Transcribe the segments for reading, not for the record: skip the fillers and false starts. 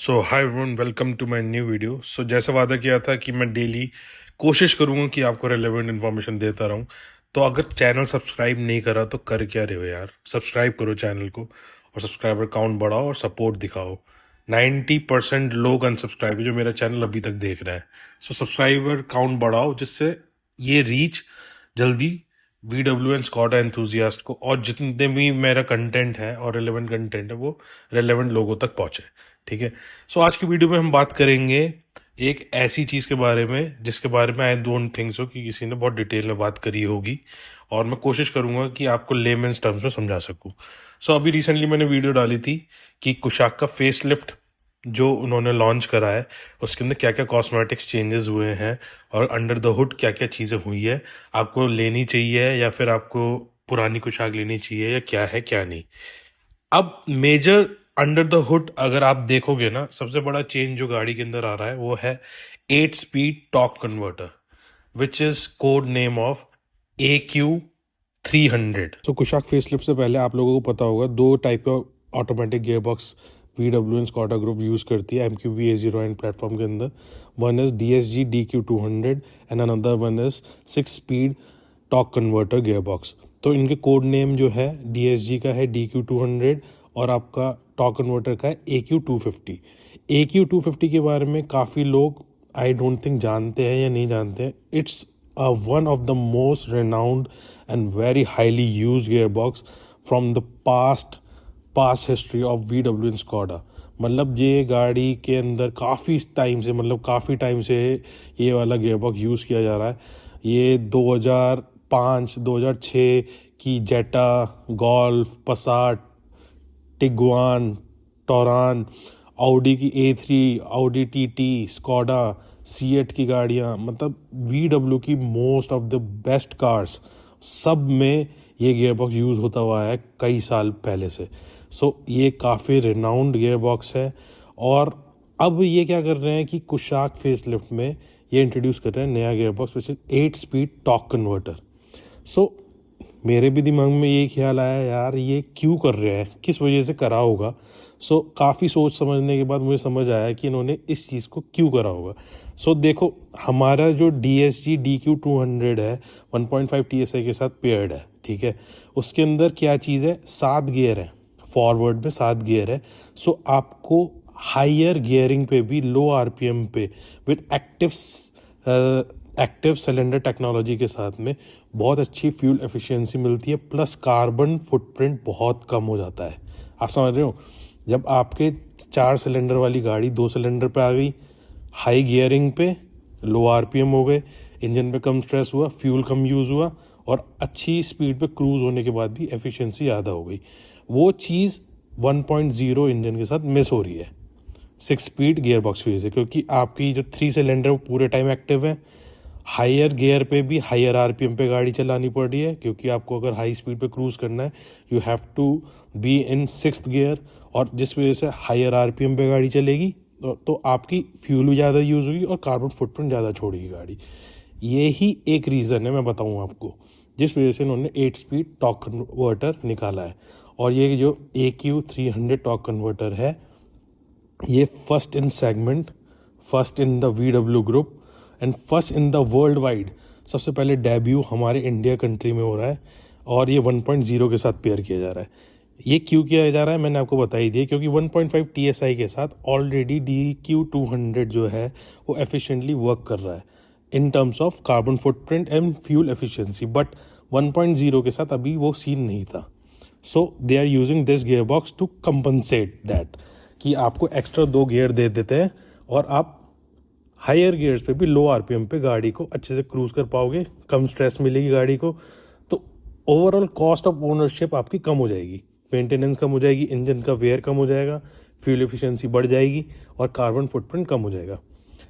So hi everyone, welcome to my new video. So जैसा वादा किया था कि मैं डेली कोशिश करूँगा कि आपको रेलेवेंट इन्फॉर्मेशन देता रहूँ। तो अगर चैनल सब्सक्राइब नहीं करा तो कर क्या रहे हो यार, सब्सक्राइब करो चैनल को और सब्सक्राइबर काउंट बढ़ाओ और सपोर्ट दिखाओ। 90% लोग अनसब्सक्राइब है जो मेरा चैनल अभी तक देख रहे हैं। सो सब्सक्राइबर काउंट बढ़ाओ जिससे ये रीच जल्दी VW एंड स्कॉडा एंथुजियास्ट को और जितने भी मेरा कंटेंट है और रेलेवेंट कंटेंट है वो रेलेवेंट लोगों तक पहुंचे। ठीक है। सो आज की वीडियो में हम बात करेंगे एक ऐसी चीज़ के बारे में जिसके बारे में आई डोंट थिंक सो कि किसी ने बहुत डिटेल में बात करी होगी, और मैं कोशिश करूंगा कि आपको लेमेन्स टर्म्स में समझा सकूं। सो अभी रिसेंटली मैंने वीडियो डाली थी कि कुशाक का फेस लिफ्ट जो उन्होंने लॉन्च करा है उसके अंदर क्या क्या कॉस्मेटिक्स चेंजेस हुए हैं और अंडर द हुड क्या क्या चीज़ें हुई है, आपको लेनी चाहिए या फिर आपको पुरानी कुशाक लेनी चाहिए या क्या है क्या नहीं। अब मेजर अंडर द हुड अगर आप देखोगे ना, सबसे बड़ा चेंज जो गाड़ी के अंदर आ रहा है वो है 8 speed torque converter, which is code name of AQ300। So Kushaq facelift से पहले आप लोगों को पता होगा दो टाइप का automatic gear box VW and Skoda group use करती है MQB A09 प्लेटफॉर्म के अंदर। One is DSG DQ200 and another one is 6 speed torque converter gear box. तो इनके कोड नेम जो है DSG का है DQ200 और आपका टॉर्क कन्वर्टर का है AQ250। AQ250 के बारे में काफ़ी लोग आई डोंट थिंक जानते हैं या नहीं जानते हैं। It's one of the most renowned and very highly used gear box from the past history of VW and Skoda. मतलब ये गाड़ी के अंदर काफ़ी टाइम से ये वाला गियर बॉक्स यूज़ किया जा रहा है। ये 2005 2006 की जेटा, गोल्फ, पसाट, टिगवान, टोरान, ऑडी की A3, Audi TT, Skoda, CEAT की गाड़ियाँ, मतलब VW की most of the best cars सब में ये गियर बॉक्स यूज़ होता हुआ है कई साल पहले से। सो ये काफ़ी रिनाउंड गियर बॉक्स है। और अब ये क्या कर रहे हैं कि कुशाक फेसलिफ्ट में ये इंट्रोड्यूस कर रहे हैं नया gear box which is 8 speed torque converter. So मेरे भी दिमाग में ये ख्याल आया, यार ये क्यों कर रहे हैं, किस वजह से करा होगा। सो काफ़ी सोच समझने के बाद मुझे समझ आया कि इन्होंने इस चीज़ को क्यों करा होगा। सो देखो, हमारा जो DSG DQ200 है 1.5 TSI के साथ पेयर्ड है, ठीक है। उसके अंदर क्या चीज़ है, 7 गियर है, फॉरवर्ड में 7 गियर है। सो आपको हायर गियरिंग पे भी लो RPM पे विद एक्टिव सिलेंडर टेक्नोलॉजी के साथ में बहुत अच्छी फ्यूल एफिशिएंसी मिलती है, प्लस कार्बन फुटप्रिंट बहुत कम हो जाता है। आप समझ रहे हो, जब आपके 4 सिलेंडर वाली गाड़ी 2 सिलेंडर पे आ गई, हाई गियरिंग पे लो RPM हो गए, इंजन पे कम स्ट्रेस हुआ, फ्यूल कम यूज़ हुआ और अच्छी स्पीड पे क्रूज होने के बाद भी एफिशिएंसी ज़्यादा हो गई। वो चीज़ 1.0 इंजन के साथ मिस हो रही है 6 स्पीड गियर बॉक्स की वजह से, क्योंकि आपकी जो 3 सिलेंडर वो पूरे टाइम एक्टिव है। हायर गियर पे भी हायर RPM पे गाड़ी चलानी पड़ रही है, क्योंकि आपको अगर हाई स्पीड पे क्रूज करना है you have to be in 6th gear, और जिस वजह से हायर RPM पे गाड़ी चलेगी तो आपकी फ्यूल भी ज़्यादा यूज़ होगी और कार्बन फुटप्रिंट ज़्यादा छोड़ेगी गाड़ी। ये ही एक रीज़न है, मैं बताऊँ आपको, जिस वजह से इन्होंने 8 स्पीड टॉर्क कन्वर्टर निकाला है। और ये जो AQ300 टॉर्क कन्वर्टर है, ये first in segment, first in the VW group and first in the world wide, सबसे पहले डेब्यू हमारे इंडिया कंट्री में हो रहा है। और ये 1.0 के साथ पेयर किया जा रहा है। ये क्यों किया जा रहा है मैंने आपको बता ही दिया, क्योंकि 1.5 TSI के साथ ऑलरेडी DQ200 जो है वो एफिशिएंटली वर्क कर रहा है in terms of carbon footprint and fuel efficiency, but 1.0 के साथ अभी वो सीन नहीं था। So they are using this gear box to compensate that, कि आपको एक्स्ट्रा 2 गियर दे देते हैं और आप हायर गियर्स पे भी लो RPM पे गाड़ी को अच्छे से क्रूज कर पाओगे, कम स्ट्रेस मिलेगी गाड़ी को। तो ओवरऑल कॉस्ट ऑफ ओनरशिप आपकी कम हो जाएगी, मेंटेनेंस कम हो जाएगी, इंजन का वेयर कम हो जाएगा, फ्यूल एफिशिएंसी बढ़ जाएगी और कार्बन फुटप्रिंट कम हो जाएगा।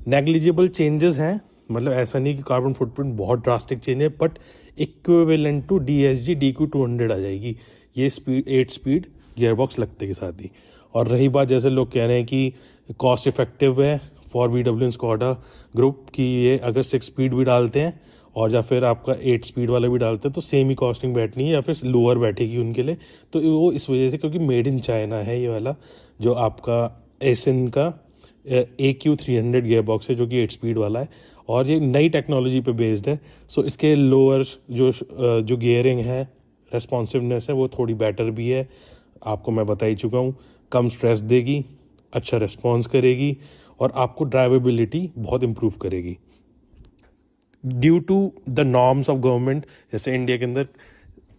नेग्लिजिबल चेंजेस हैं, मतलब ऐसा नहीं कि कार्बन फुटप्रिंट बहुत ड्रास्टिक चेंज है, but equivalent to DSG DQ200 आ जाएगी ये 8 स्पीड गियर बॉक्स लगते के साथ ही। और रही बात, जैसे लोग कह रहे हैं कि कॉस्ट इफेक्टिव है for VW and Skoda group की, ये अगर 6 स्पीड भी डालते हैं और या फिर आपका 8 स्पीड वाला भी डालते हैं तो सेम ही कॉस्टिंग बैठनी है या फिर लोअर बैठेगी उनके लिए। तो वो इस वजह से, क्योंकि मेड इन चाइना है ये वाला जो आपका एसिन का AQ300 गियर बॉक्स है जो कि 8 स्पीड वाला है और ये नई टेक्नोलॉजी पे बेस्ड है। सो इसके लोअर जो गियरिंग है, रेस्पॉन्सिवनेस है, वो थोड़ी बेटर भी है। आपको मैं बता ही चुका हूँ, कम स्ट्रेस देगी, अच्छा रिस्पॉन्स करेगी और आपको ड्राइवेबिलिटी बहुत इम्प्रूव करेगी। Due to the norms of government, जैसे इंडिया के अंदर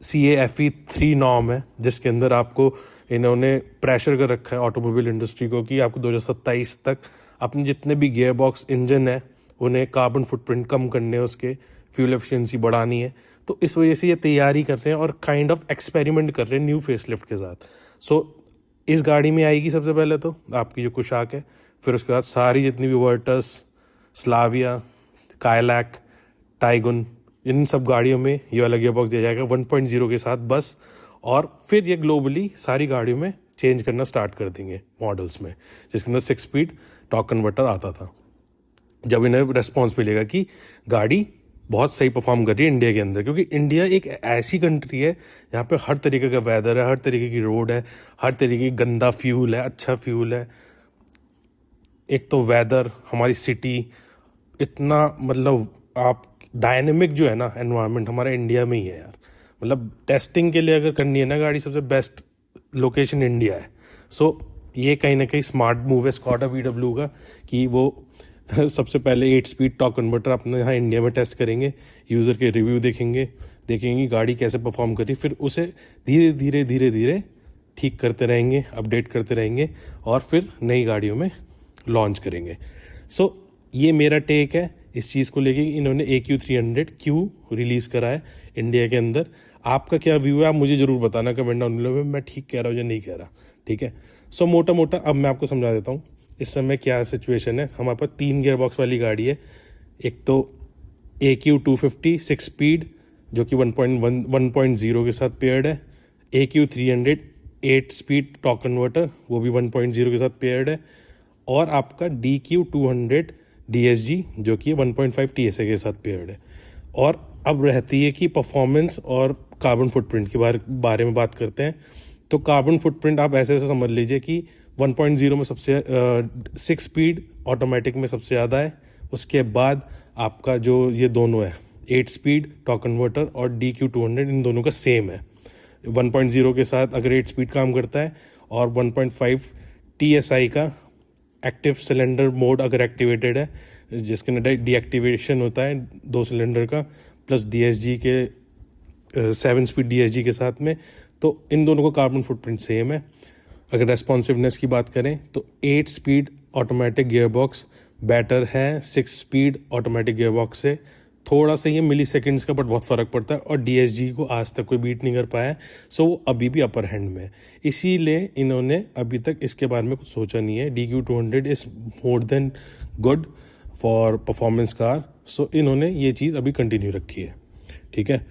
CAFE 3 नॉर्म है जिसके अंदर आपको इन्होंने प्रेशर कर रखा है ऑटोमोबाइल इंडस्ट्री को कि आपको 2027 तक अपने जितने भी गियर बॉक्स इंजन है उन्हें कार्बन फुटप्रिंट कम करने हैं, उसके फ्यूल एफिशिएंसी बढ़ानी है। तो इस वजह से ये तैयारी कर रहे हैं और काइंड ऑफ एक्सपेरिमेंट कर रहे हैं न्यू फेसलिफ्ट के साथ। सो इस गाड़ी में आएगी सबसे पहले तो आपकी जो कुशाक है, फिर उसके बाद सारी जितनी भी वर्टस, स्लाविया, कायलैक, टाइगुन, इन सब गाड़ियों में ये वाला गियर बॉक्स दिया जाएगा 1.0 के साथ बस। और फिर ये ग्लोबली सारी गाड़ियों में चेंज करना स्टार्ट कर देंगे मॉडल्स में, जिसके अंदर 6 स्पीड टॉर्क कन्वर्टर आता था। जब इन्हें रेस्पॉन्स मिलेगा कि गाड़ी बहुत सही परफॉर्म कर रही है इंडिया के अंदर, क्योंकि इंडिया एक ऐसी कंट्री है यहाँ पे हर तरीके का वेदर है, हर तरीके की रोड है, हर तरीके की गंदा फ्यूल है, अच्छा फ्यूल है। एक तो वेदर, हमारी सिटी इतना मतलब आप डायनेमिक जो है ना एनवायरनमेंट हमारा इंडिया में ही है यार। मतलब टेस्टिंग के लिए अगर करनी है ना गाड़ी, सबसे बेस्ट लोकेशन इंडिया है। सो ये कहीं ना कहीं स्मार्ट मूव है स्कॉडा VW का कि वो सबसे पहले 8 स्पीड टॉर्क कन्वर्टर अपने यहाँ इंडिया में टेस्ट करेंगे, यूज़र के रिव्यू देखेंगे कि गाड़ी कैसे परफॉर्म कर रही, फिर उसे धीरे धीरे धीरे धीरे ठीक करते रहेंगे, अपडेट करते रहेंगे और फिर नई गाड़ियों में लॉन्च करेंगे। सो ये मेरा टेक है इस चीज़ को लेके। इन्होंने AQ300 क्यों रिलीज़ करा है इंडिया के अंदर, आपका क्या व्यू है आप मुझे ज़रूर बताना कमेंट डाउन में, मैं ठीक कह रहा हूँ या नहीं कह रहा, ठीक है। सो मोटा मोटा अब मैं आपको समझा देता हूँ इस समय क्या सिचुएशन है। हमारे पास 3 गियर बॉक्स वाली गाड़ी है। एक तो AQ250 6 स्पीड जो कि 1.0 के साथ पेयर्ड है, AQ300 8 स्पीड टॉर्क कन्वर्टर वो भी 1.0 के साथ पेयर्ड है, और आपका DQ200 DSG जो कि 1.5 TSA के साथ पेयर्ड है। और अब रहती है कि परफॉर्मेंस और कार्बन फुटप्रिंट के बारे में बात करते हैं। तो कार्बन फुटप्रिंट आप ऐसे समझ लीजिए कि 1.0 में सबसे 6 स्पीड ऑटोमेटिक में सबसे ज़्यादा है। उसके बाद आपका जो ये दोनों है 8 स्पीड टॉर्क कन्वर्टर और DQ200 इन दोनों का सेम है। 1.0 के साथ अगर 8 स्पीड काम करता है और 1.5 TSI का एक्टिव सिलेंडर मोड अगर एक्टिवेटेड है, जिसके अंदर डीएक्टिवेशन होता है 2 सिलेंडर का, प्लस DSG के 7 स्पीड DSG के साथ में, तो इन दोनों का कार्बन फुटप्रिंट सेम है। अगर रेस्पॉन्सिवनेस की बात करें तो 8 speed automatic gear box better है 6 स्पीड ऑटोमेटिक गियर बॉक्स से। थोड़ा सा ये मिली सेकेंड्स का बट बहुत फ़र्क पड़ता है, और DSG को आज तक कोई बीट नहीं कर पाया है। सो वो अभी भी अपर हैंड में है, इसीलिए इन्होंने अभी तक इसके बारे में कुछ सोचा नहीं है। DQ200 is more than good for performance car. So इन्होंने ये चीज़ अभी कंटिन्यू रखी है, ठीक है।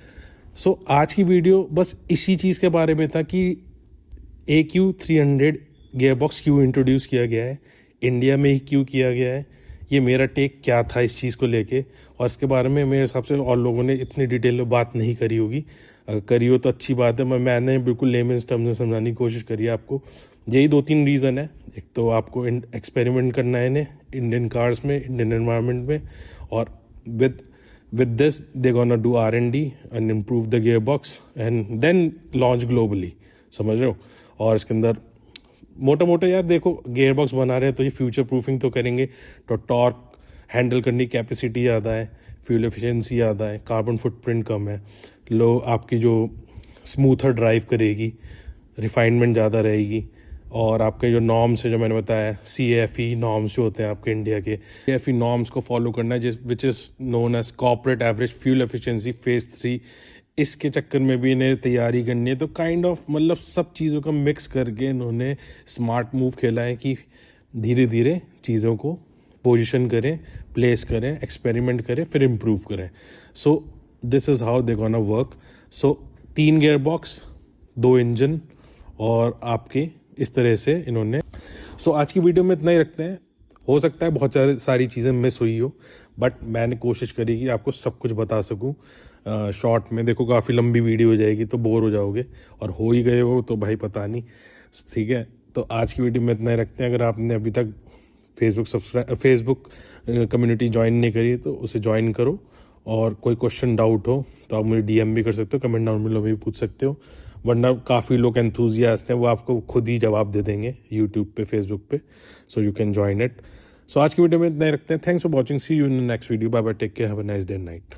सो आज की वीडियो बस इसी चीज़ के बारे में था कि AQ300 गियर बॉक्स क्यों इंट्रोड्यूस किया गया है, इंडिया में ही क्यों किया गया है, ये मेरा टेक क्या था इस चीज़ को लेके। और इसके बारे में मेरे हिसाब से और लोगों ने इतनी डिटेल में बात नहीं करी होगी, अगर करी हो तो अच्छी बात है। मैंने बिल्कुल लेमेंस टर्म्स में समझाने की कोशिश करी है आपको। यही 2-3 रीज़न है। एक तो आपको एक्सपेरिमेंट करना है इन्हें इंडियन कार्स में, इंडियन एनवायरनमेंट में, और with this they're gonna do R&D and improve the gearbox and then launch globally, समझ रहे हो। और इसके अंदर मोटा मोटा यार देखो, गियर बॉक्स बना रहे हैं तो ये फ्यूचर प्रूफिंग तो करेंगे, तो टॉर्क हैंडल करने की कैपेसिटी ज़्यादा है, फ्यूल एफिशिएंसी ज़्यादा है, कार्बन फुटप्रिंट कम है, लो आपकी जो स्मूथर ड्राइव करेगी, रिफाइनमेंट ज़्यादा रहेगी, और आपके जो नॉर्म्स है जो मैंने बताया CAFE नॉर्म्स जो होते हैं आपके इंडिया के, CAFE नॉर्म्स को फॉलो करना है, which is known as corporate average fuel efficiency phase 3। इसके चक्कर में भी इन्हें तैयारी करनी है। तो काइंड ऑफ मतलब सब चीज़ों का मिक्स करके इन्होंने स्मार्ट मूव खेला है कि धीरे धीरे चीज़ों को पोजीशन करें, प्लेस करें, एक्सपेरिमेंट करें, फिर इम्प्रूव करें। So this is how they gonna work. So 3 gear box, 2 engine, और आपके इस तरह से इन्होंने। सो आज की वीडियो में इतना ही रखते हैं। हो सकता है बहुत सारी चीज़ें मिस हुई हो, बट मैंने कोशिश करी कि आपको सब कुछ बता सकूं शॉर्ट में। देखो काफ़ी लंबी वीडियो हो जाएगी तो बोर हो जाओगे, और हो ही गए हो तो भाई पता नहीं, ठीक है। तो आज की वीडियो में इतना ही रखते हैं। अगर आपने अभी तक फेसबुक कम्युनिटी ज्वाइन नहीं करी तो उसे ज्वाइन करो, और कोई क्वेश्चन डाउट हो तो आप मुझे DM भी कर सकते हो, कमेंट डाउन में भी पूछ सकते हो, वरना काफ़ी लोग एंथुजियास्ट हैं, वो आपको खुद ही जवाब दे देंगे यूट्यूब पे, फेसबुक पे, so you can join it. So आज की वीडियो में इतना ही रखते हैं। Thanks for watching, see you in the next video, bye bye, take care, have a nice day and night.